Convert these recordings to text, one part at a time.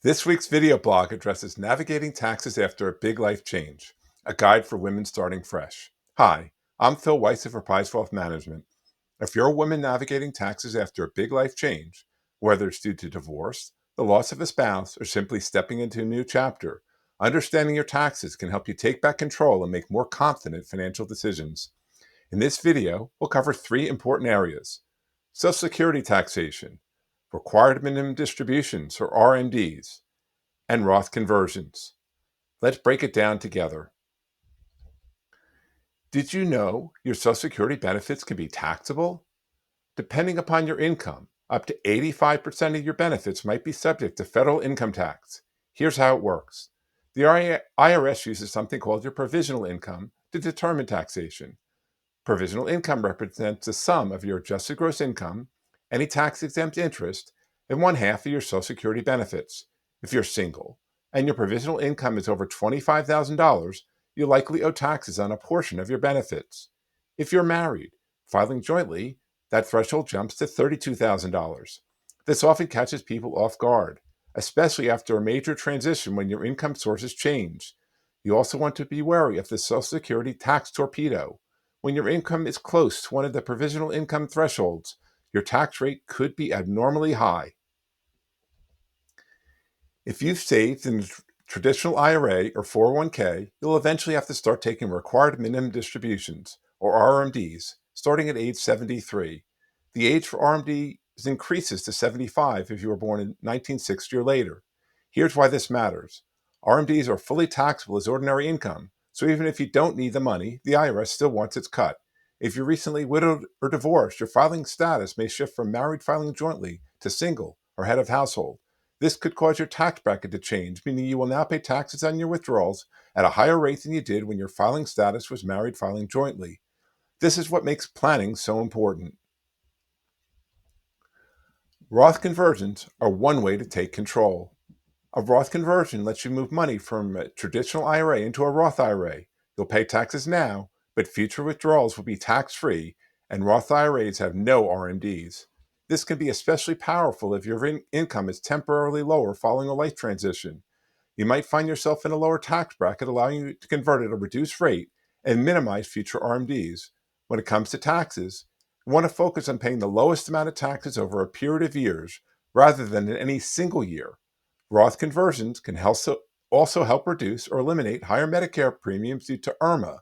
This week's video blog addresses navigating taxes after a big life change, a guide for women starting fresh. Hi, I'm Phil Weiss of Apprise Wealth Management. If you're a woman navigating taxes after a big life change, whether it's due to divorce, the loss of a spouse, or simply stepping into a new chapter, understanding your taxes can help you take back control and make more confident financial decisions. In this video, we'll cover three important areas: Social Security taxation, required minimum distributions or RMDs, and Roth conversions. Let's break it down together. Did you know your Social Security benefits can be taxable? Depending upon your income, up to 85% of your benefits might be subject to federal income tax. Here's how it works. The IRS uses something called your provisional income to determine taxation. Provisional income represents the sum of your adjusted gross income, any tax-exempt interest, and one half of your Social Security benefits. If you're single and your provisional income is over $25,000, you likely owe taxes on a portion of your benefits. If you're married, filing jointly, that threshold jumps to $32,000. This often catches people off guard, especially after a major transition when your income sources change. You also want to be wary of the Social Security tax torpedo. When your income is close to one of the provisional income thresholds, your tax rate could be abnormally high. If you've saved in a traditional IRA or 401k, you'll eventually have to start taking required minimum distributions, or RMDs, starting at age 73. The age for RMDs increases to 75 if you were born in 1960 or later. Here's why this matters. RMDs are fully taxable as ordinary income, so even if you don't need the money, the IRS still wants its cut. If you're recently widowed or divorced, your filing status may shift from married filing jointly to single or head of household. This could cause your tax bracket to change, meaning you will now pay taxes on your withdrawals at a higher rate than you did when your filing status was married filing jointly. This is what makes planning so important. Roth conversions are one way to take control. A Roth conversion lets you move money from a traditional IRA into a Roth IRA. You'll pay taxes now, but future withdrawals will be tax-free, and Roth IRAs have no RMDs. This can be especially powerful if your income is temporarily lower following a life transition. You might find yourself in a lower tax bracket, allowing you to convert at a reduced rate and minimize future RMDs. When it comes to taxes, you want to focus on paying the lowest amount of taxes over a period of years rather than in any single year. Roth conversions can also help reduce or eliminate higher Medicare premiums due to IRMA,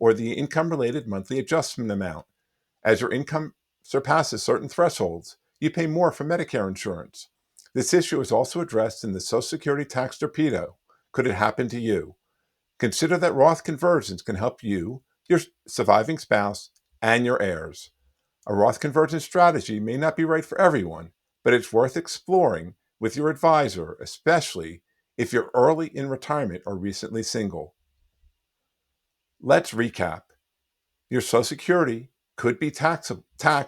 or the income-related monthly adjustment amount. As your income surpasses certain thresholds, you pay more for Medicare insurance. This issue is also addressed in the Social Security tax torpedo. Could it happen to you? Consider that Roth conversions can help you, your surviving spouse, and your heirs. A Roth conversion strategy may not be right for everyone, but it's worth exploring with your advisor, especially if you're early in retirement or recently single. Let's recap. Your Social Security could be taxed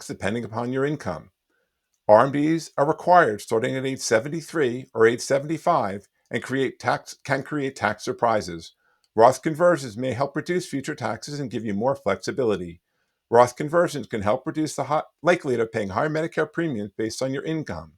depending upon your income. RMDs are required starting at age 73 or age 75 and can create tax surprises. Roth conversions may help reduce future taxes and give you more flexibility. Roth conversions can help reduce the likelihood of paying higher Medicare premiums based on your income.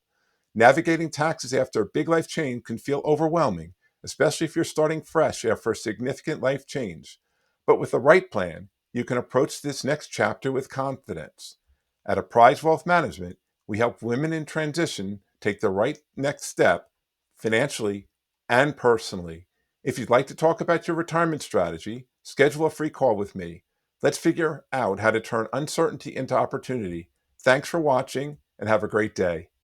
Navigating taxes after a big life change can feel overwhelming, especially if you're starting fresh after a significant life change. But with the right plan, you can approach this next chapter with confidence. At Apprise Wealth Management, we help women in transition take the right next step financially and personally. If you'd like to talk about your retirement strategy, schedule a free call with me. Let's figure out how to turn uncertainty into opportunity. Thanks for watching and have a great day.